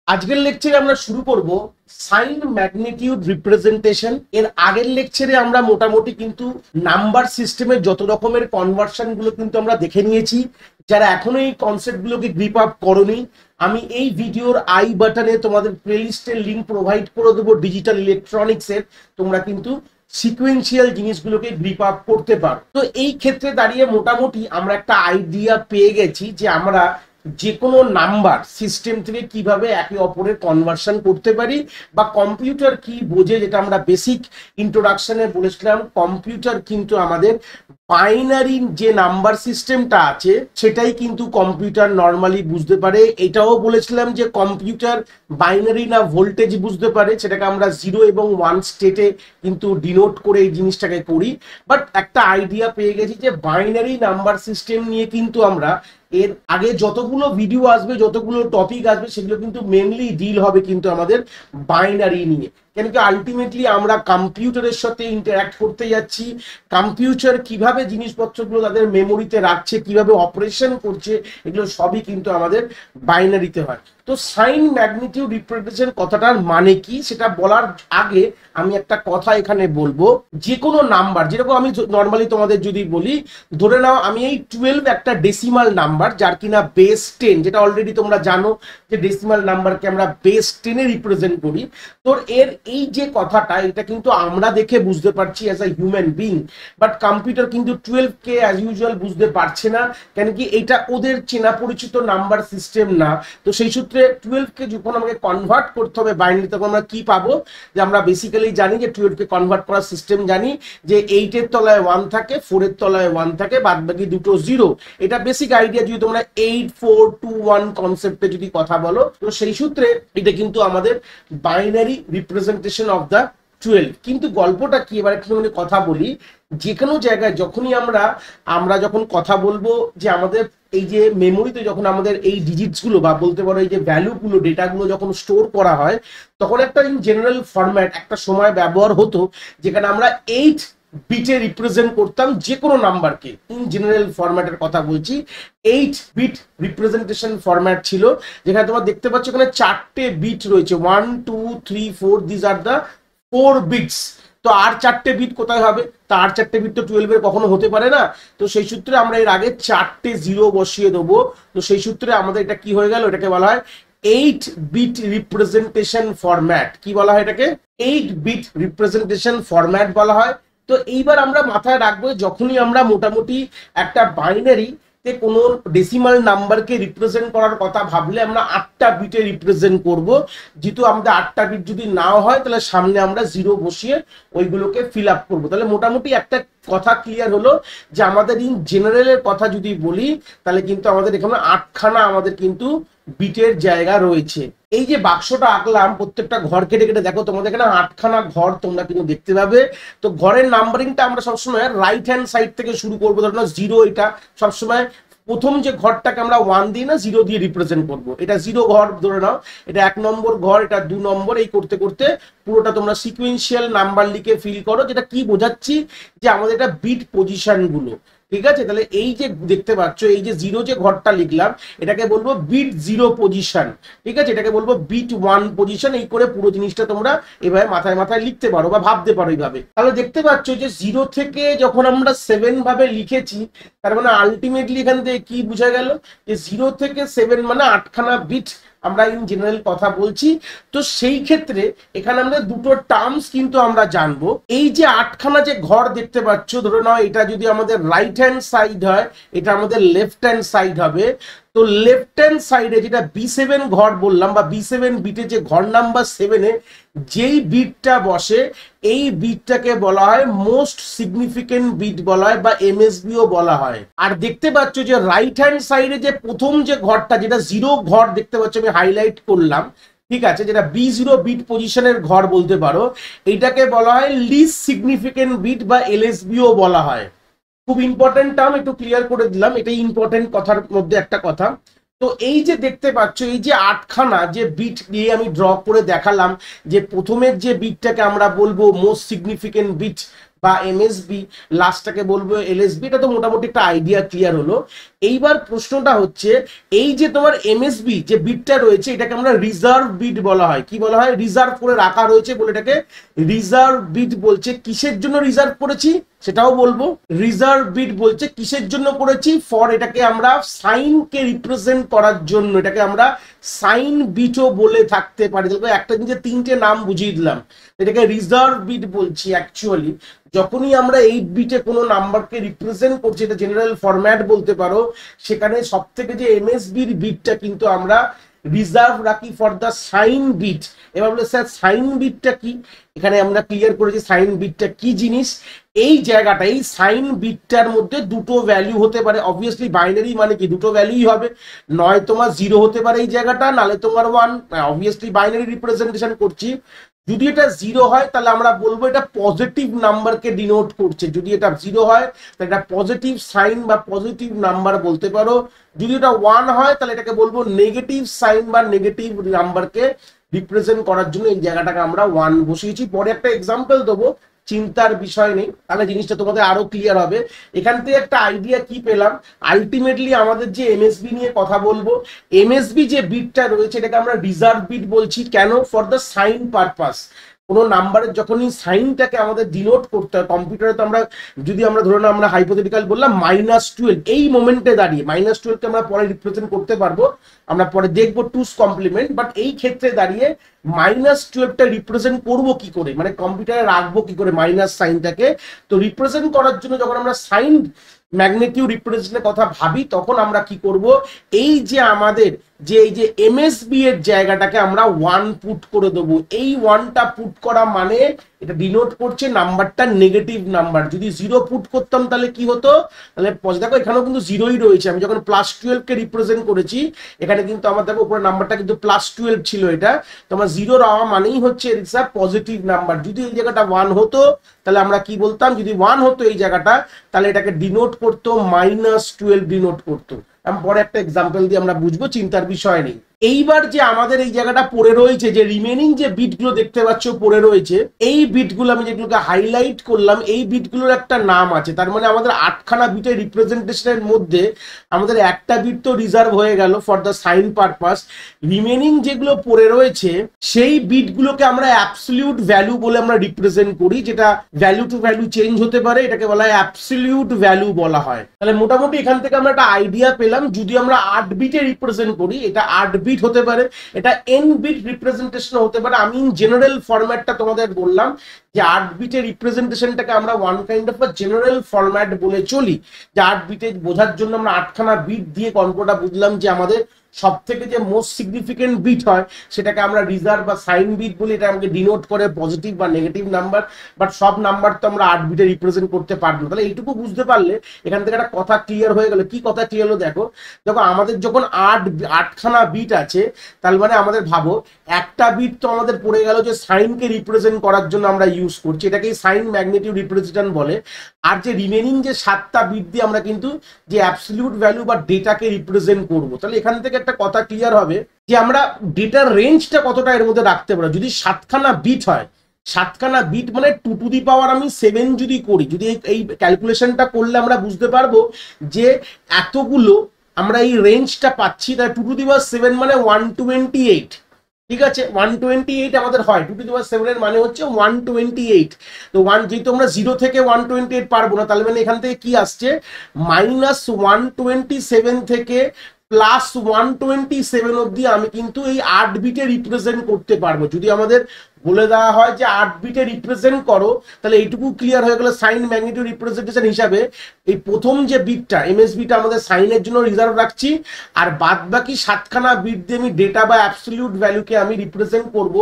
আজকের লেকচারে আমরা শুরু করব সাইন ম্যাগনিটিউড রিপ্রেজেন্টেশন। এর আগের লেকচারে আমরা মোটামুটি কিন্তু নাম্বার সিস্টেমের যত রকমের কনভার্সন গুলো কিন্তু আমরা দেখে নিয়েছি। যারা এখনো এই কনসেপ্ট গুলোকে গ্রিপ আপ করোনি, আমি এই ভিডিওর আই বাটনে তোমাদের প্লেলিস্টের লিঙ্ক প্রোভাইড করে দেবো ডিজিটাল ইলেকট্রনিক্স এর। তোমরা কিন্তু সিকুয়েন্সিয়াল জিনিসগুলোকে গ্রিপ আপ করতে পারো। তো এই ক্ষেত্রে দাঁড়িয়ে মোটামুটি আমরা একটা আইডিয়া পেয়ে গেছি যে আমরা যে কোনো নাম্বার সিস্টেম থেকে কিভাবে একে অপরের কনভার্সন করতে পারি, বা কম্পিউটার কি বোঝে, যেটা আমরা বেসিক ইন্ট্রোডাকশনে বলেছিলাম। কম্পিউটার কিন্তু আমাদের বাইনারি যে নাম্বার সিস্টেমটা আছে সেটাই কিন্তু কম্পিউটার নর্মালি বুঝতে পারে। এটাও বলেছিলাম যে কম্পিউটার বাইনারি না ভোল্টেজ বুঝতে পারে, সেটাকে আমরা 0 এবং 1 স্টেটে কিন্তু ডিনোট করে এই জিনিসটাকে করি। বাট একটা আইডিয়া পেয়ে গেছি যে বাইনারি নাম্বার সিস্টেম নিয়ে কিন্তু আমরা এর আগে যতগুলো ভিডিও আসবে, যতগুলো টপিক আসবে, সেগুলো কিন্তু মেনলি ডিল হবে কিন্তু আমাদের বাইনারি নিয়ে। কেন কি আলটিমেটলি আমরা কম্পিউটারের সাথে ইন্টারঅ্যাক্ট করতে যাচ্ছি। কম্পিউটার কিভাবে জিনিসপত্রগুলো তাদের মেমোরিতে রাখছে, কিভাবে অপারেশন করছে, এগুলো সবই কিন্তু আমাদের বাইনারিতে হয়। তো সাইন ম্যাগনিটিউড রিপ্রেজেন্টেশন কথাটার মানে কি সেটা বলার আগে আমি একটা কথা এখানে বলবো। যে কোনো নাম্বার, যেরকম আমি নর্মালি তোমাদের যদি বলি, ধরে নাও আমি এই 12 একটা ডেসিমাল নাম্বার, যার কিনা বেস 10, যেটা অলরেডি তোমরা জানো যে ডেসিমাল নাম্বারকে আমরা বেস 10 এ রিপ্রেজেন্ট করি। তো এর এই যে কথাটা, এটা কিন্তু আমরা দেখে বুঝতে পারছি as a human being, but computer কিন্তু 12 কে অ্যাজ ইউজুয়াল বুঝতে পারছে না। কেন কি এটা ওদের চেনা পরিচিত নাম্বার সিস্টেম না। তো সেই সূত্রে 12 কে যখন আমাকে কনভার্ট করতে হবে বাইনারি, তখন আমরা কি পাবো, যে আমরা বেসিক্যালি জানি যে 12 কে কনভার্ট করার সিস্টেম জানি যে 8 এর তলায় 1 থাকে, 4 এর তলায় 1 থাকে, বাদ বাকি দুটো 0। এটা বেসিক আইডিয়া। যদি তোমরা 8 4 2 1 কনসেপ্টে যদি কথা বলো, তো সেই সূত্রে এটা কিন্তু আমাদের বাইনারি রিপ্রেজেন্টেশন অফ দ্য 12। কিন্তু গল্পটা কি, এবার একটু কথা বলি। যে কোনো জায়গায় যখনই আমরা যখন কথা বলবো যে আমাদের এই যে মেমোরিতে যখন আমাদের এই ডিজিটস গুলো বা বলতে পারো এই যে ভ্যালুগুলো, ডেটাগুলো যখন স্টোর করা হয়, তখন একটা ইন জেনারেল ফরম্যাট একটা সময় ব্যবহার হতো, যেখানে আমরা 8 বিটে রিপ্রেজেন্ট করতাম যে কোনো নাম্বারকে। ইন জেনারেল ফরম্যাটের কথা বলছি, 8 বিট রিপ্রেজেন্টেশন ফরম্যাট ছিল, যেখানে তোমরা দেখতে পাচ্ছ এখানে 4টে বিট রয়েছে, 1 2 3 4, দিস আর দ্য 4 বিটস। তো আর 4টে বিট কোথায় হবে? তার 4টে বিট তো 12 এর কখনো হতে পারে না। তো সেই সূত্রে আমরা এর আগে 4টে 0 বসিয়ে দেবো। তো সেই সূত্রে আমাদের এটা কি হয়ে গেল, এটাকে বলা হয় 8 বিট রিপ্রেজেন্টেশন ফরম্যাট। কি বলা হয় এটাকে? 8 বিট রিপ্রেজেন্টেশন ফরম্যাট বলা হয়। তো এইবার আমরা মাথায় রাখবো, যখনই আমরা মোটামুটি একটা বাইনারি কোনো ডেসিমাল নাম্বারকে রিপ্রেজেন্ট করার কথা ভাবলে আমরা 8টা বিটে রিপ্রেজেন্ট করব। যেহেতু আমাদের 8টা বিট যদি নাও হয়, তাহলে সামনে আমরা 0 বসিয়ে ওইগুলোকে ফিল আপ করবো। তাহলে মোটামুটি একটা কথা ক্লিয়ার হলো যে আমাদের ইন জেনারেলের কথা যদি বলি, তাহলে কিন্তু আমাদের এখানে 8খানা আমাদের কিন্তু বিটের জায়গা রয়েছে। এই যে বাক্সটা আঁকলাম, প্রত্যেকটা ঘর কেটে কেটে দেখো, তোমাদের এখানে 8খানা ঘর তোমরা কিন্তু দেখতে পাবে। তো ঘরের নাম্বারিংটা আমরা সবসময় রাইট হ্যান্ড সাইড থেকে শুরু করবো। ধরো 0, এটা সবসময় প্রথম যে ঘরটাকে আমরা 1 দিয়ে না 0 দিয়ে রিপ্রেজেন্ট করবো। এটা 0 ঘর ধরে নাও, এটা 1 নম্বর ঘর, এটা 2 নম্বর, এই করতে করতে পুরোটা তোমরা সিকুয়েন্সিয়াল নাম্বার লিখে ফিল করো। যেটা কি বোঝাচ্ছি, যে আমাদের এটা বিট পজিশন গুলো, ঠিক আছে? তাহলে এই যে দেখতে পাচ্ছ, এই যে 0 যে ঘরটা লিখলাম, এটাকে বলবো বিট 0 পজিশন, ঠিক আছে? এটাকে বলবো বিট 1 পজিশন। এই করে পুরো জিনিসটা তোমরা এভাবে মাথায় মাথায় লিখতে পারো বা ভাবতে পারো এইভাবে। তাহলে দেখতে পাচ্ছ যে 0 থেকে যখন আমরা 7 ভাবে লিখেছি, তার মানে আলটিমেটলি এখান থেকে কি বোঝা গেল, যে 0 থেকে 7 মানে 8খানা বিট আমরা ইন জেনারেল কথা বলছি। তো সেই ক্ষেত্রে এখানে আমরা দুটো টার্মস কিন্তু আমরা জানবো। এই যে 8খানা যে ঘর দেখতে পাচ্ছ, ধরে নাও এটা যদি আমাদের রাইট হ্যান্ড সাইড হয়, এটা আমাদের লেফট হ্যান্ড সাইড হবে। তো লেফট হ্যান্ড সাইডে যেটা B7 ঘর বললাম, বা B7 বিটে যে ঘর নাম্বার 7-এ যেই বিটটা বসে, এই বিটটাকে বলা হয় মোস্ট সিগনিফিকেন্ট বিট বলা হয়, বা MSBও বলা হয়। আর দেখতে পাচ্ছ যে রাইট হ্যান্ড সাইডে যে প্রথম যে ঘরটা, যেটা 0 ঘর দেখতে পাচ্ছ, আমি হাইলাইট করলাম, ঠিক আছে, যেটা B0 বিট পজিশনের ঘর বলতে পারো, এইটাকে বলা হয় লিস্ট সিগনিফিকেন্ট বিট, বা LSBও বলা হয়। খুব ইম্পর্টেন্ট টার্ম, একটু ক্লিয়ার করে দিলাম, এটাই ইম্পর্টেন্ট কথার মধ্যে একটা কথা। তো এই যে দেখতে পাচ্ছ, এই যে 8খানা যে বিট দিয়ে আমি ড্র করে দেখালাম, যে প্রথমের যে বিটটাকে আমরা বলবো মোস্ট সিগনিফিকেন্ট বিট বা MSB, লাস্টটাকে বলবো LSB। এটা তো মোটামুটি একটা আইডিয়া ক্লিয়ার হলো। এইবার প্রশ্নটা হচ্ছে এই যে তোমার এমএসবি যে বিটটা রয়েছে এটাকে আমরা রিজার্ভ বিট বলা হয়। কি বলা হয়? রিজার্ভ করে রাখা রয়েছে বলে এটাকে রিজার্ভ বিট বলছে। কিসের জন্য রিজার্ভ করেছি সেটাও বলবো। রিজার্ভ বিট বলছে কিসের জন্য করেছি? ফর এটাকে আমরা সাইনকে রিপ্রেজেন্ট করার জন্য, এটাকে আমরা সাইন বিটও বলে থাকতে পারি। একটা জিনিসের তিনটে নাম বুঝিয়ে দিলাম, এটাকে রিজার্ভ বিট বলছি। অ্যাকচুয়ালি যখনই আমরা 8 বিটে কোনো নাম্বারকে রিপ্রেজেন্ট করছি, এটা জেনারেল ফরম্যাট বলতে পারো, সেখানে সব থেকে যে এমএসবির বিটটা কিন্তু আমরা রিজার্ভ রাখি ফর দ্য সাইন বিট। এবার বলে স্যার সাইন বিটটা কি? এখানে আমরা ক্লিয়ার করেছি সাইন বিটটা কি জিনিস। এই জায়গাটা, এই সাইন বিটটার মধ্যে দুটো ভ্যালু হতে পারে। অবভিয়াসলি বাইনারি মানে কি দুটো ভ্যালুই হবে, নয় তোমার 0 হতে পারে এই জায়গাটা, নালে তোমার 1। অবভিয়াসলি বাইনারি রিপ্রেজেন্টেশন করছি। যদি এটা 0 হয় তাহলে আমরা বলবো এটা পজিটিভ নাম্বারকে ডিনোট করছে। যদি এটা 0 হয় তাহলে এটা পজিটিভ সাইন বা পজিটিভ নাম্বার বলতে পারো। যদি এটা 1 হয় তাহলে এটাকে বলবো নেগেটিভ সাইন বা নেগেটিভ নাম্বারকে রিপ্রেজেন্ট করার জন্য এই জায়গাটাকে আমরা 1 বসিয়েছি। পরে একটা এক্সাম্পল দেবো, চিন্তার বিষয় নেই, তাহলে জিনিসটা তোমাদের আরো ক্লিয়ার হবে। এখান থেকে একটা আইডিয়া কি পেলাম, আলটিমেটলি আমাদের যে এমএসবি নিয়ে কথা বলবো, এমএসবি যে বিটটা রয়েছে এটাকে আমরা রিজার্ভ বিট বলছি। কেন? For the sign purpose. কোনো নাম্বারের যখনই সাইনটাকে আমাদের ডিনোট করতে হয় কম্পিউটারে, তো আমরা যদি আমরা ধরে না আমরা হাইপোথেটিক্যাল বললাম -12, এই মোমেন্টে দাঁড়িয়ে -12কে আমরা পরে রিপ্রেজেন্ট করতে পারবো, আমরা পরে দেখবো টুস কমপ্লিমেন্ট। বাট এই ক্ষেত্রে দাঁড়িয়ে -12টা রিপ্রেজেন্ট করবো কি করে, মানে কম্পিউটারে রাখবো কি করে মাইনাস সাইনটাকে। তো রিপ্রেজেন্ট করার জন্য যখন আমরা সাইন ম্যাগনিটিউড রিপ্রেজেন্টেশনের কথা ভাবি তখন আমরা কি করব, এই যে আমাদের যে এই যে এমএসবি এর জায়গাটাকে আমরা 1 পুট করে দেবো। এই 1টা পুট করা মানে এটা ডিনোট করছে নাম্বারটা নেগেটিভ নাম্বার। যদি 0 পুট করতাম তাহলে কি হতো, তাহলে দেখো এখানেও কিন্তু 0ই রয়েছে। আমি যখন +12 কে রিপ্রেজেন্ট করেছি এখানে কিন্তু আমার দেখো উপরে নাম্বারটা কিন্তু +12 ছিল। এটা তোমার 0 রাওয়া মানেই হচ্ছে ইটস আ পজিটিভ নাম্বার। যদি এই জায়গাটা 1 হতো তাহলে আমরা কি বলতাম, যদি 1 হতো এই জায়গাটা তাহলে এটাকে ডিনোট করতো -12 ডিনোট করতো। আমি পরে একটা এক্সাম্পল দিয়ে আমরা বুঝবো, চিন্তার বিষয় নেই। এইবার যে আমাদের এই জায়গাটা পড়ে রয়েছে, যে রিমেনিং যে বিটগুলো দেখতে পাচ্ছ পড়ে রয়েছে, এই বিটগুলো আমি যেগুলোকে হাইলাইট করলাম, এই বিটগুলোর একটা নাম আছে। তার মানে আমাদের 8খানা বিটের রিপ্রেজেন্টেশনের মধ্যে আমাদের একটা বিট তো রিজার্ভ হয়ে গেল for the sign purpose. Remaining যেগুলো পড়ে রয়েছে সেই বিটগুলোকে আমরা অ্যাবসলিউট ভ্যালু বলে আমরা রিপ্রেজেন্ট করি, যেটা ভ্যালু টু ভ্যালু চেঞ্জ হতে পারে, এটাকে বলা হয় অ্যাবসলিউট ভ্যালু বলা হয়। তাহলে মোটামুটি এখান থেকে আমরা একটা আইডিয়া পেলাম, যদি আমরা 8 বিটে রিপ্রেজেন্ট করি এটা 8 বিট হতে পারে, এটা n বিট রিপ্রেজেন্টেশন হতে পারে। আমি জেনারেল ফরম্যাটটা তোমাদের বললাম যে 8 বিটের রিপ্রেজেন্টেশনটাকে আমরা one kind of general format বলে চলি, যে 8 বিটে বোঝার জন্য আমরা 8খানা বিট দিয়ে কনকোটা বুঝলাম যে আমাদের সব থেকে যে মোস্ট সিগনিফিকেন্ট বিট হয় সেটাকে আমরা রিজার্ভ বা সাইন বিট বলি। এটা আমাকে ডিনোট করে পজিটিভ বা নেগেটিভ নাম্বার। বাট সব নাম্বার তো আমরা 8 বিটে রিপ্রেজেন্ট করতে পারবো। তাহলে এইটুকু বুঝতে পারলে এখান থেকে একটা কথা ক্লিয়ার হয়ে গেল। কি কথা ক্লিয়ার হলো? দেখো আমাদের যখন 8খানা বিট আছে তার মানে আমাদের ভাবো একটা বিট তো আমাদের পড়ে গেল যে সাইনকে রিপ্রেজেন্ট করার জন্য আমরা ইউজ করছি, এটাকেই সাইন ম্যাগনিটিউড রিপ্রেজেন্টেশন বলে। আর যে রিমেনিং যে 7টা বিট দিয়ে আমরা কিন্তু যে অ্যাবসলিউট ভ্যালু বা ডেটাকে রিপ্রেজেন্ট করব। তাহলে এখান থেকে একটা কথা ক্লিয়ার হবে যে আমরা ডেটার রেঞ্জটা কতটা এর মধ্যে রাখতে পারবো। যদি 7খানা বিট হয়, 7খানা বিট মানে 2 টু দি পাওয়ার আমি 7 যদি করি, যদি এই ক্যালকুলেশনটা করলে আমরা বুঝতে পারবো যে এতগুলো আমরা এই রেঞ্জটা পাচ্ছি। তাই 2 টু দি পাওয়ার 7 মানে 128। ঠিক আছে, 128 আমাদের হয়। 2 টু দি পাওয়ার 7 এর মানে হচ্ছে 128। তো যেহেতু আমরা 0 থেকে 128 পারবো না, তাহলে মানে এখান থেকে কি আসছে, -127 থেকে +127 অব্দি আমি কিন্তু এই 8 বিটে রিপ্রেজেন্ট করতে পারবো। যদি আমাদের বলে দেওয়া হয় যে 8 বিটে রিপ্রেজেন্ট করো, তাহলে এইটুকু ক্লিয়ার হয়ে গেল সাইন ম্যাগনিটিউড রিপ্রেজেন্টেশন হিসাবে এই প্রথম যে বিটটা এমএসবিটা আমাদের সাইনের জন্য রিজার্ভ রাখছি, আর বাদ বাকি 7খানা বিট দিয়ে আমি ডেটা বা অ্যাবসলিউট ভ্যালুকে আমি রিপ্রেজেন্ট করব।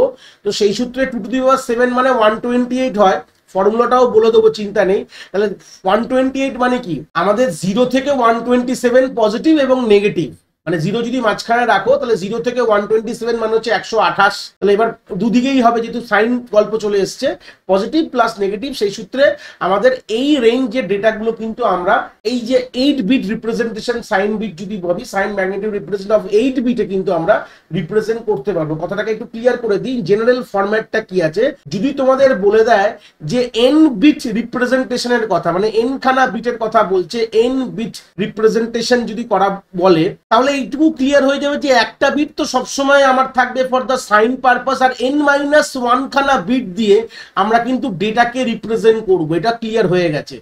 তো সেই সূত্রে 2 টু দি পাওয়ার 7 মানে 128 হয়। ফর্মুলাটাও বলে দেবো, চিন্তা নেই। তাহলে 128 মানে কি, আমাদের 0 থেকে 127 পজিটিভ এবং নেগেটিভ। মানে 0 যদি মাঝখানে রাখো তাহলে 0 থেকে 127 মানে হচ্ছে 128। তাহলে এবার দুদিকেই হবে, যেহেতু সাইন গল্প চলে এসছে, পজিটিভ প্লাস নেগেটিভ, সেই সূত্রে আমাদের এই রেঞ্জের ডেটাগুলো কিন্তু আমরা এই যে 8 বিট রিপ্রেজেন্টেশন, সাইন বিট যদি ভাবি, সাইন ম্যাগনিটিউড রিপ্রেজেন্ট অফ 8 বিটে কিন্তু আমরা রিপ্রেজেন্ট করতে পারবো। কথাটাকে একটু ক্লিয়ার করে দিই, জেনারেল ফরম্যাটটা কি আছে। যদি তোমাদের বলে দেয় যে n বিট রিপ্রেজেন্টেশনের কথা, মানে n খানা বিটের কথা বলছে, n বিট রিপ্রেজেন্টেশন যদি করা বলে, তাহলে এইটুকু ক্লিয়ার হয়ে যাবে যে একটা বিট তো সবসময় আমার থাকবে ফর দ্য সাইন পারপাস, আর n-1 খানা বিট দিয়ে আমরা কিন্তু ডেটাকে রিপ্রেজেন্ট করবো। এটা ক্লিয়ার হয়ে গেছে।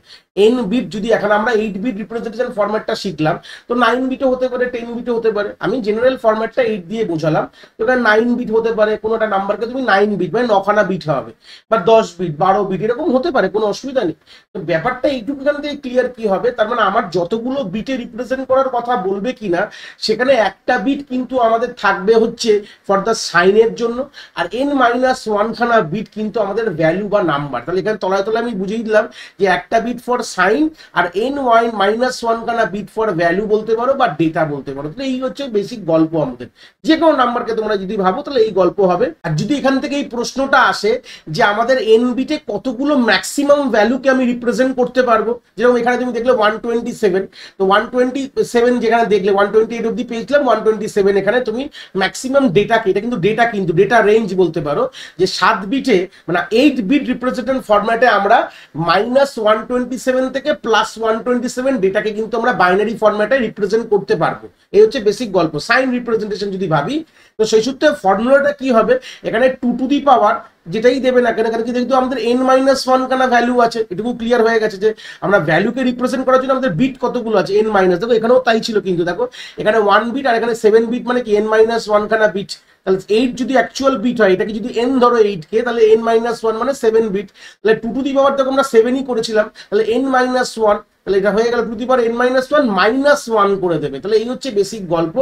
n বিট যদি, এখন আমরা 8 বিট রিপ্রেজেন্টেশন ফরম্যাটটা শিখলাম, তো 9 বিটও হতে পারে, 10 বিটও হতে পারে। আমি জেনারেল ফরম্যাটটা 8 দিয়ে বোঝালাম, তো এটা 9 বিট হতে পারে, কোনোটা নাম্বারকে তুমি 9 বিট মানে 9 খানা বিট হবে, বা 10 বিট, 12 বিট, এরকম হতে পারে, কোনো অসুবিধা নেই। তো ব্যাপারটা এইটুকু এখান থেকে ক্লিয়ার কি হবে, তার মানে আমার যতগুলো বিটে রিপ্রেজেন্ট করার কথা বলবে কিনা, সেখানে একটা বিট কিন্তু আমাদের থাকবে হচ্ছে ফর দ্য সাইনের জন্য, আর n-1 খানা বিট কিন্তু আমাদের ভ্যালু বা নাম্বার। তাহলে এখানে তলায় তলায় আমি বুঝিয়ে দিলাম যে একটা bit for sign R n-1 খানা বিট ফর ভ্যালু বলতে পারো বা ডেটা বলতে পারো। তাহলে এই হচ্ছে বেসিক গল্প আমাদের। যে কোনো নাম্বারকে তোমরা যদি ভাবো তাহলে এই গল্প হবে। আর যদি এখান থেকে এই প্রশ্নটা আসে যে আমাদের n বিটে কতগুলো ম্যাক্সিমাম ভ্যালুকে আমি রিপ্রেজেন্ট করতে পারবো, যেরকম এখানে তুমি দেখলে 127, তো 127 যেখানে দেখলে 128 অব্দি পেয়েছিলাম, 127 এখানে তুমি ম্যাক্সিমাম ডেটাকে, এটা কিন্তু ডেটা রেঞ্জ বলতে পারো, যে 7 বিটে মানে 8 বিট রিপ্রেজেন্টেশন ফরম্যাটে আমরা -127 থেকে +127 ডেটাকে কিন্তু আমরা বাইনারি ফরম্যাটে রিপ্রেজেন্ট করতে পারবো। এই হচ্ছে বেসিক গল্প। সাইন রিপ্রেজেন্টেশন যদি ভাবি, তো সেই সূত্রে ফর্মুলাটা কি হবে, এখানে 2 টু দি পাওয়ার যেটাই দেবে না কেন, এখানে কিন্তু আমাদের n-1 কানা ভ্যালু আছে, এটুকু ক্লিয়ার হয়ে গেছে যে আমরা ভ্যালুকে রিপ্রেজেন্ট করার জন্য আমাদের বিট কতগুলো আছে, n-। দেখো এখানেও তাই ছিল, কিন্তু দেখো এখানে 1 বিট আর এখানে 7 বিট, মানে কি n-1 খানা বিট। তাহলে 8 যদি অ্যাকচুয়াল বিট হয়, এটাকে যদি n ধরো 8 কে, তাহলে n-1 মানে 7 বিট। তাহলে 2 টু দি পাওয়ার দেখো আমরা 7ই করেছিলাম, তাহলে n-1, তাহলে এটা হয়ে গেল টু দি পাওয়ার n-1 -1 করে দেবে। তাহলে এই হচ্ছে বেসিক গল্প,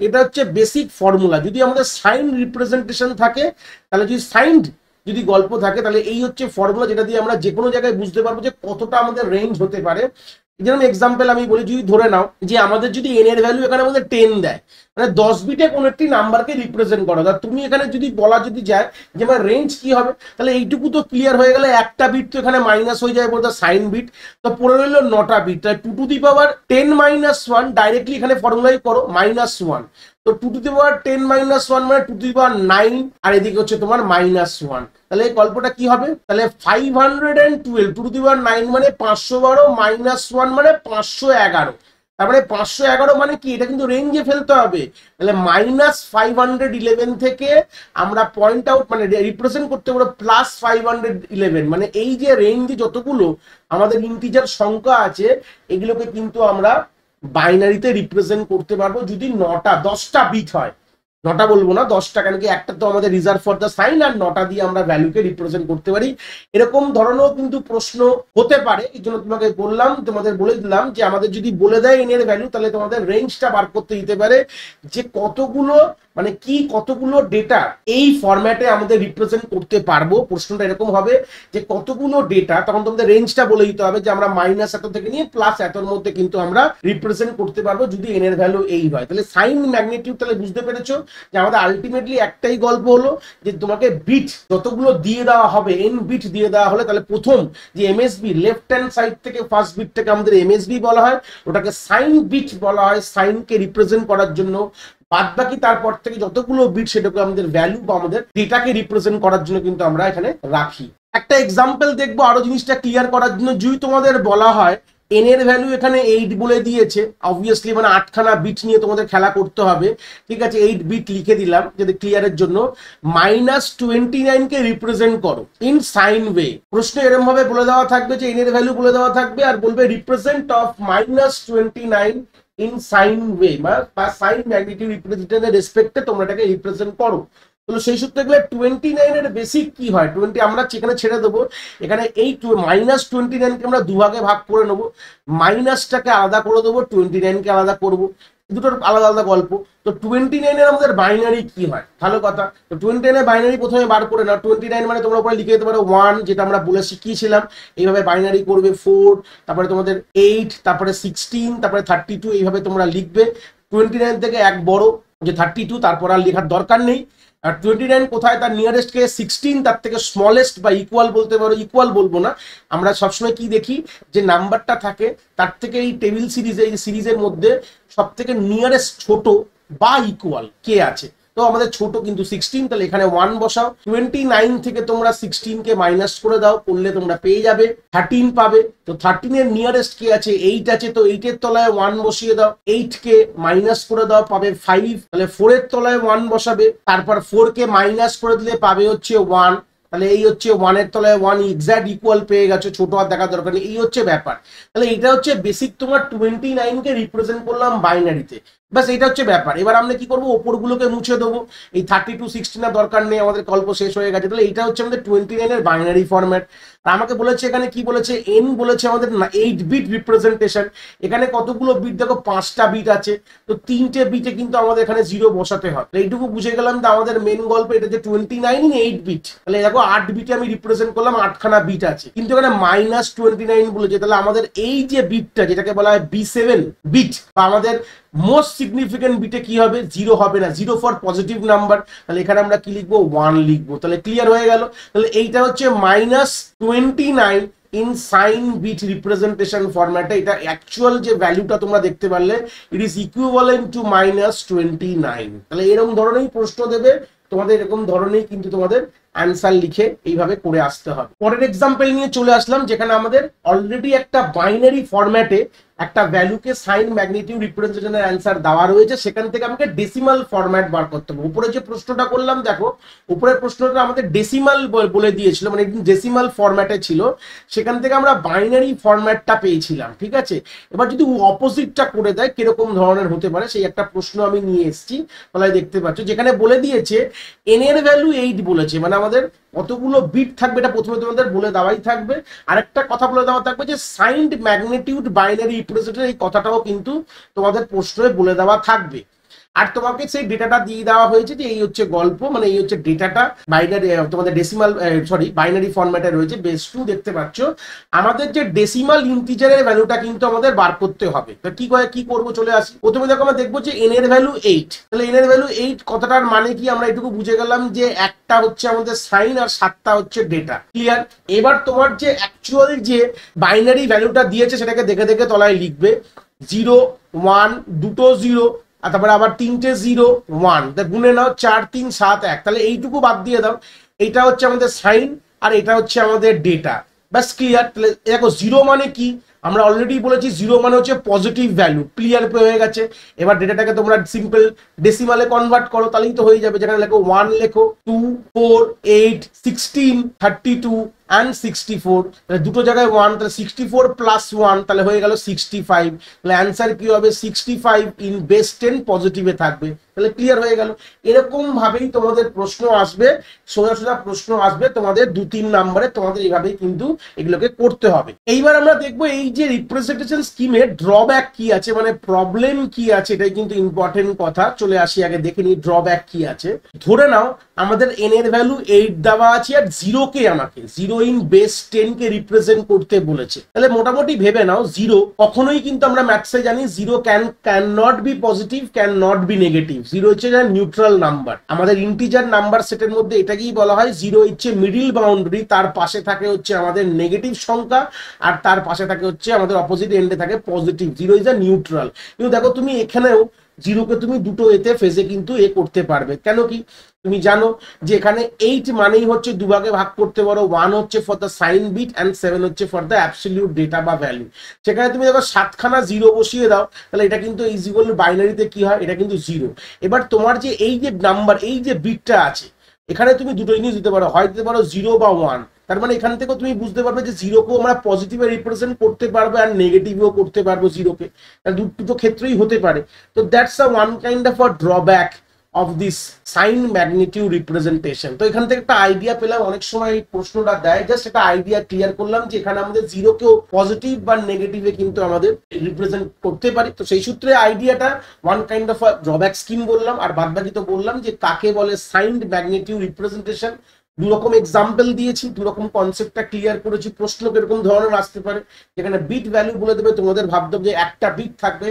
এটা হচ্ছে বেসিক ফর্মুলা। যদি আমাদের সাইন রিপ্রেজেন্টেশন থাকে, তাহলে যদি সাইন যদি গল্প থাকে, তাহলে এই হচ্ছে ফর্মুলা, যেটা দিয়ে আমরা যে কোনো জায়গায় বুঝতে পারবো যে কতটা আমাদের রেঞ্জ হতে পারে। যেরকম এক্সাম্পল আমি বলি, যদি ধরে নাও যে আমাদের যদি n এর ভ্যালু এখানে আমাদের 10 দেয়, মানে 10 বিটে কোনো একটি নাম্বারকে রিপ্রেজেন্ট করো, তা তুমি এখানে যদি বলা যদি যায় যে আমার রেঞ্জ কি হবে, তাহলে এইটুকু তো ক্লিয়ার হয়ে গেলে একটা বিট তো এখানে মাইনাস হয়ে যায় বলতে সাইন বিট, তো পড়ে রইল 9টা বিট। তাই 2 টু দি পাওয়ার 10-1 ডাইরেক্টলি এখানে ফর্মুলাই করো -1, তো 2 টু দি পাওয়ার 10-1 মানে 2 টু দি পাওয়ার 9, আর এদিকে হচ্ছে তোমার -1। তাহলে এই গল্পটা কি হবে, তাহলে 512, 2 টু দি পাওয়ার 9 মানে 512, -1 মানে 511। তারপরে 511 মানে কি, এটা কিন্তু রেঞ্জে ফেলতে হবে। তাহলে -511 থেকে আমরা পয়েন্ট আউট মানে রিপ্রেজেন্ট করতে পারবো +511, মানে এই যে রেঞ্জে যতগুলো আমাদের ইন্টিজার সংখ্যা আছে, এগুলোকে কিন্তু আমরা বাইনারিতে রিপ্রেজেন্ট করতে পারবো যদি 10টা বিট হয়। 9টা বলবো না, 10টা, কেন কি একটা তো আমাদের রিজার্ভ ফর দ্য সাইন, আর 9টা দিয়ে আমরা ভ্যালুকে রিপ্রেজেন্ট করতে পারি। এরকম ধরনেরও কিন্তু প্রশ্ন হতে পারে। এই জন্য তোমাকে বললাম, তোমাদের বলে দিলাম যে আমাদের যদি বলে দেয় n এর ভ্যালু, তাহলে তোমাদের রেঞ্জটা বার করতে দিতে পারে যে কতগুলো মানে কি কতগুলো ডেটা এই ফরম্যাটে আমাদের রিপ্রেজেন্ট করতে পারবো। প্রশ্নটা এরকম হবে যে কতগুলো ডেটা, তখন তোমাদের রেঞ্জটা বলে দিতে হবে যে আমরা -এত থেকে নিয়ে +এতর মধ্যে কিন্তু আমরা রিপ্রেজেন্ট করতে পারবো যদি n এর ভ্যালু এই হয়। তাহলে সাইন ম্যাগনিটিউড, তাহলে বুঝতে পেরেছো যে আমাদের আলটিমেটলি একটাই গল্প হলো যে তোমাকে বিট যতগুলো দিয়ে দেওয়া হবে, n বিট দিয়ে দেওয়া হলে, তাহলে প্রথম যে এমএসবি লেফট হ্যান্ড সাইড থেকে ফার্স্ট বিটটাকে আমাদের এমএসবি বলা হয়, ওটাকে সাইন বিট বলা হয় সাইনকে রিপ্রেজেন্ট করার জন্য। বাদ বাকি তারপর থেকে যতগুলো বিট, সেটাকে আমাদের ভ্যালু বা আমাদের ডেটাকে রিপ্রেজেন্ট করার জন্য কিন্তু আমরা এখানে রাখি। একটা এক্সাম্পল দেখবো আরো জিনিসটা ক্লিয়ার করার জন্য। যদি তোমাদের বলা হয় n এর ভ্যালু এখানে 8 বলে দিয়েছে, অবভিয়াসলি মানে 8 খানা বিট নিয়ে তোমাদের খেলা করতে হবে, ঠিক আছে। 8 বিট লিখে দিলাম যদি ক্লিয়ারের জন্য। -29 কে রিপ্রেজেন্ট করো ইন সাইন ওয়ে। প্রশ্ন এরকম ভাবে বলে দেওয়া থাকবে যে n এর ভ্যালু বলে দেওয়া থাকবে, আর বলবে represent of -29 in sign way, বা সাইন ম্যাগনিটিউড রিপ্রেজেন্টেশনের রেসপেক্টে তোমরা এটাকে রিপ্রেজেন্ট করো। তাহলে সেই সূত্রে গেলে 29 এর বেসিক কি হয়, 20 আমরা সেখানে ছেড়ে দেবো। এখানে এই -29 কে আমরা দুভাগে ভাগ করে নেবো, মাইনাসটাকে আলাদা করে দেবো, 29 কে আলাদা করবো, দুটোর আলাদা আলাদা গল্প। তো 29 এর আমাদের বাইনারি কি হয়, ভালো কথা। তো 29 এর বাইনারি প্রথমে বার করে নাও। 29 মানে তোমরা উপরে লিখে দিতে পারো 1, যেটা আমরা বলে শিখিয়েছিলাম। এইভাবে বাইনারি করবে 4, তারপরে তোমাদের 8, তারপরে 16, তারপরে 32, এইভাবে তোমরা লিখবে। 29 থেকে এক বড় যে 32, তারপর আর লেখার দরকার নেই। আর 29 কোথায়, তার নিয়ারেস্ট কে 16, তার থেকে স্মলেস্ট বা ইকুয়াল বলতে পারো, ইকুয়াল বলবো না, আমরা সবসময় কি দেখি যে নাম্বারটা থাকে তার থেকে এই টেবিল সিরিজে, এই সিরিজের মধ্যে সব থেকে নিয়ারেস্ট ছোট বা ইকুয়াল কে আছে। তো আমাদের ছোট কিন্তু 16, তাহলে এখানে 1 বসাও। 29 থেকে তোমরা 16 কে মাইনাস করে দাও, করলে তোমরা পেয়ে যাবে 13 পাবে। তো 13 এর নিয়ারেস্ট কি আছে, 8 আছে, তো 8 এর তলায় 1 বসিয়ে দাও। 8 কে মাইনাস করে দাও, পাবে 5, তাহলে 4 এর তলায় 1 বসাবে, তারপর 4 কে মাইনাস করে দিলে পাবে হচ্ছে 1, তাহলে এই হচ্ছে 1 এর তলায় 1 এক্সাক্ট ইকুয়াল পেয়ে গেছো, ছোট আর দেখা দরকার নেই। এই হচ্ছে ব্যাপার। তাহলে এটা হচ্ছে বেসিক তোমার 29 কে রিপ্রেজেন্ট করলাম বাইনারিতে, বাস এটা হচ্ছে ব্যাপার। এবার আমরা কি করবো, ওপরগুলোকে মুছে দেবো, এই 32 16 এর দরকার নেই, আমাদের গল্প শেষ হয়ে গেছে। তাহলে এটা হচ্ছে আমাদের 29 এর বাইনারি ফরম্যাট। আর আমাকে বলেছে এখানে কি বলেছে, এন বলেছে আমাদের 8 বিট রিপ্রেজেন্টেশন। এখানে কতগুলো বিট দেখো, 5টা বিট আছে, তো 3টে বিটে কিন্তু আমাদের এখানে 0 বসাতে হয়। এইটুকু বুঝে গেলাম যে আমাদের মেন গল্প এটা যে 29 ইন 8 বিট। তাহলে দেখো 8 বিটে আমি রিপ্রেজেন্ট করলাম, 8খানা বিট আছে, কিন্তু এখানে -29 বলেছে। তাহলে আমাদের এই যে বিটটা, যেটাকে বলা হয় B7 বিট, বা আমাদের মোস্ট সিগনিফিকেন্ট বিটে কি হবে, 0 হবে না, 0 ফর পজিটিভ নাম্বার। তাহলে এখানে আমরা কি লিখবো, 1 লিখবো। তাহলে ক্লিয়ার হয়ে গেল। তাহলে এইটা হচ্ছে -29 ইন সাইন বিট রিপ্রেজেন্টেশন ফরম্যাটে। এটা অ্যাকচুয়াল যে ভ্যালুটা তোমরা দেখতে পারলে, ইট ইজ ইকুইভ্যালেন্ট টু -29। তাহলে এরকম ধরনেরই প্রশ্ন দেবে তোমাদের, এরকম ধরনেরই কিন্তু তোমাদের অ্যান্সার লিখে এইভাবে করে আসতে হবে। পরের এক্সাম্পল নিয়ে চলে আসলাম, যেখানে আমাদের অলরেডি একটা বাইনারি ফরম্যাটে একটা ভ্যালুকে সাইন ম্যাগনিটিউড রিপ্রেজেন্টেশনের অ্যান্সার দেওয়া রয়েছে, সেখান থেকে আমাকে ডেসিমাল ফরম্যাট বার করতে হবে। উপরে যে প্রশ্নটা করলাম দেখো, উপরের প্রশ্নটা আমাদের ডেসিমাল বলে দিয়েছিল, মানে ডেসিমাল ফরম্যাটে ছিল, সেখান থেকে আমরা বাইনারি ফরম্যাটটা পেয়েছিলাম, ঠিক আছে। এবার যদি অপোজিটটা করে দেয় কিরকম ধরনের হতে পারে, সেই একটা প্রশ্ন আমি নিয়ে এসেছি, তাহলে দেখতে পাচ্ছ যেখানে বলে দিয়েছে এন এর ভ্যালু 8 বলেছে, মানে আমাদের কতগুলো বিট থাকবে এটা প্রথমে তোমাদের বলে দেওয়াই থাকবে। আরেকটা কথা বলে দেওয়া থাকবে যে সাইন্ড ম্যাগনিটিউড বাইনারি রিপ্রেজেন্টেশন, এই কথাটাও কিন্তু তোমাদের প্রশ্নে বলে দেওয়া থাকবে। আর তোমাকে সেই ডেটাটা দিয়ে দেওয়া হয়েছে যে এই হচ্ছে গল্প, মানে এই হচ্ছে ডেটাটা বাইনারি, তোমাদের ডেসিমাল বাইনারি ফরম্যাটে রয়েছে। বেস 2 দেখতে পাচ্ছ, আমাদের যে ডেসিমাল ইন্টিজারের ভ্যালুটা কিন্তু আমাদের বার করতে হবে। তো কি করবো, চলে আসি। প্রথমে দেখো আমরা দেখবো যে এন এর ভ্যালু 8। তাহলে এন এর ভ্যালু 8 কথাটার মানে কি, আমরা এটুকু বুঝে গেলাম যে একটা হচ্ছে আমাদের সাইন আর 7টা হচ্ছে ডেটা। ক্লিয়ার। এবার তোমার যে অ্যাকচুয়াল যে বাইনারি ভ্যালুটা দিয়েছে সেটাকে দেখে দেখে তলায় লিখবে 0 1, দুটো 0, আর তারপরে আবার 3টে 0 1, গুনে নাও 4 3 7 1। তাহলে এইটুকু বাদ দিয়ে দাও, এইটা হচ্ছে আমাদের সাইন আর এটা হচ্ছে আমাদের ডেটা, ব্যাস ক্লিয়ার। তাহলে দেখো 0 মানে কি, আমরা অলরেডি বলেছি 0 মানে হচ্ছে পজিটিভ ভ্যালু, ক্লিয়ার হয়ে গেছে। এবার ডেটাটাকে তোমরা সিম্পল ডেসিমালে কনভার্ট করো, তাহলেই তো হয়ে যাবে। যেখানে লেখো 1 লেখো, 2 4 8 16 32 and 64, তাহলে দুটো জায়গায় 1, তাহলে 64 প্লাস 1, তাহলে হয়ে গেল 65। তাহলে অ্যান্সার কি হবে, 65 ইন বেস 10 পজিটিভে থাকবে। তাহলে ক্লিয়ার হয়ে গেল। এরকম ভাবেই তোমাদের প্রশ্ন আসবে, সোজা সোজা প্রশ্ন আসবে তোমাদের 2-3 নম্বরে, তোমাদের এইভাবেই কিন্তু এগুলোকে করতে হবে। এইবার আমরা দেখবো এই যে রিপ্রেজেন্টেশন স্কিমে ড্রব্যাক কি আছে, মানে প্রবলেম কি আছে, এটাই কিন্তু ইম্পর্টেন্ট কথা। চলে আসি আগে দেখে নিই ড্রব্যাক কি আছে। ধরে নাও আমাদের এন এর ভ্যালু 8 দেওয়া আছে আর 0 কে আমাকে 0 ইন বেস 10 কে রিপ্রেজেন্ট করতে বলেছে। তাহলে মোটামুটি ভেবে নাও 0 কখনোই কিন্তু আমরা ম্যাথসে জানি 0 can not be positive, can not be negative. 0 হচ্ছে নিউট্রাল নাম্বার, আমাদের ইন্টিজার নাম্বার সেটের মধ্যে এটাকেই বলা হয় 0 হচ্ছে মিডিল বাউন্ডারি, তার পাশে থাকে হচ্ছে আমাদের নেগেটিভ সংখ্যা আর তার পাশে থাকে হচ্ছে আমাদের অপোজিট এন্ডে থাকে পজিটিভ। 0 is a neutral. কিন্তু দেখো তুমি এখানেও 0 কে তুমি দুটো এতে ফেজে কিন্তু করতে পারবে। কেন কি তুমি জানো যে এখানে 8 মানেই হচ্ছে দুভাগে ভাগ করতে পারো, 1 হচ্ছে for the sign bit and 7 হচ্ছে ফর দ্য অ্যাবসলিউট ডেটা বা ভ্যালু। সেখানে তুমি দেখো 7খানা 0 বসিয়ে দাও, তাহলে এটা কিন্তু ইজ ইকুয়াল বাইনারিতে কি হয়, এটা কিন্তু 0। এবার তোমার যে এই যে নাম্বার, এই যে বিটটা আছে, এখানে তুমি দুটো জিনিস দিতে পারো, হয় দিতে পারো 0 বা 1। তার মানে এখান থেকে তুমি বুঝতে পারবে যে 0 কেও আমরা পজিটিভে রিপ্রেজেন্ট করতে পারবো আর নেগেটিভেও করতে পারবো 0 কে, দুটো ক্ষেত্রেই হতে পারে। তো that's a one kind of a drawback of this sign magnitude representation. তো এখান থেকে একটা আইডিয়া পেলাম, অনেক সময় এই প্রশ্নটা দেয়, জাস্ট একটা আইডিয়া ক্লিয়ার করলাম যে এখানে আমাদের 0 কেও পজিটিভ বা নেগেটিভে কিন্তু আমাদের রিপ্রেজেন্ট করতে পারি। তো সেই সূত্রে আইডিয়াটা one kind of a drawback scheme বললাম। আর বাদ বাকি তো বললাম যে কাকে বলে সাইন ম্যাগনিটিউড রিপ্রেজেন্টেশন, দুরকম এক্সাম্পল দিয়েছি, দুরকম কনসেপ্টটা ক্লিয়ার করেছি। প্রশ্ন কিরকম ধরনের আসতে পারে, যেখানে বিট ভ্যালু বলে দেবে, তোমাদের ভাবতে হবে যে একটা বিট থাকবে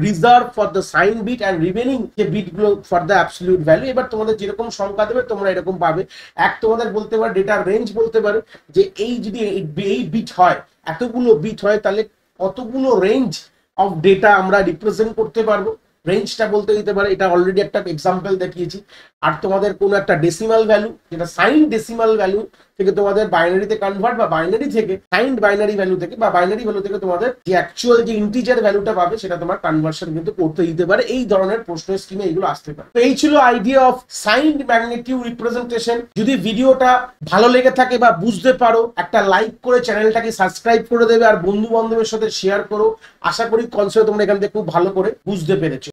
reserve for the sign bit and remaining যে বিটগুলো ফর দ্য অ্যাবসলিউট ভ্যালু। এবার তোমাদের যেরকম সংখ্যা দেবে তোমরা এরকম পাবে। তোমাদের বলতে পারে ডেটার রেঞ্জ বলতে পারে যে এই যদি এই বিট হয়, এতগুলো বিট হয়, তাহলে কতগুলো রেঞ্জ অফ ডেটা আমরা রিপ্রেজেন্ট করতে পারবো, রেঞ্জটা বলতে দিতে পারে। এটা অলরেডি একটা এক্সাম্পল দেখিয়েছি। আর তোমাদের কোনো একটা ডেসিমাল ভ্যালু, যেটা সাইন ডেসিমাল ভ্যালু থেকে তোমাদের বাইনারিতে কনভার্ট, বা বাইনারি থেকে সাইন বাইনারি ভ্যালু থেকে, বা বাইনারি ভ্যালু থেকে তোমাদের যে অ্যাকচুয়াল যে ইন্টিজার ভ্যালুটা পাবে সেটা তোমার কনভার্সন কিন্তু করতে দিতে পারে। এই ধরনের প্রশ্নের স্কিমে এইগুলো আসতে পারে। তো এই ছিল idea of sign magnitude representation. যদি ভিডিওটা ভালো লেগে থাকে বা বুঝতে পারো, একটা লাইক করে চ্যানেলটাকে সাবস্ক্রাইব করে দেবে, আর বন্ধু বান্ধবের সাথে শেয়ার করো। আশা করি কনসেপ্ট তোমরা এখান থেকে খুব ভালো করে বুঝতে পেরেছো।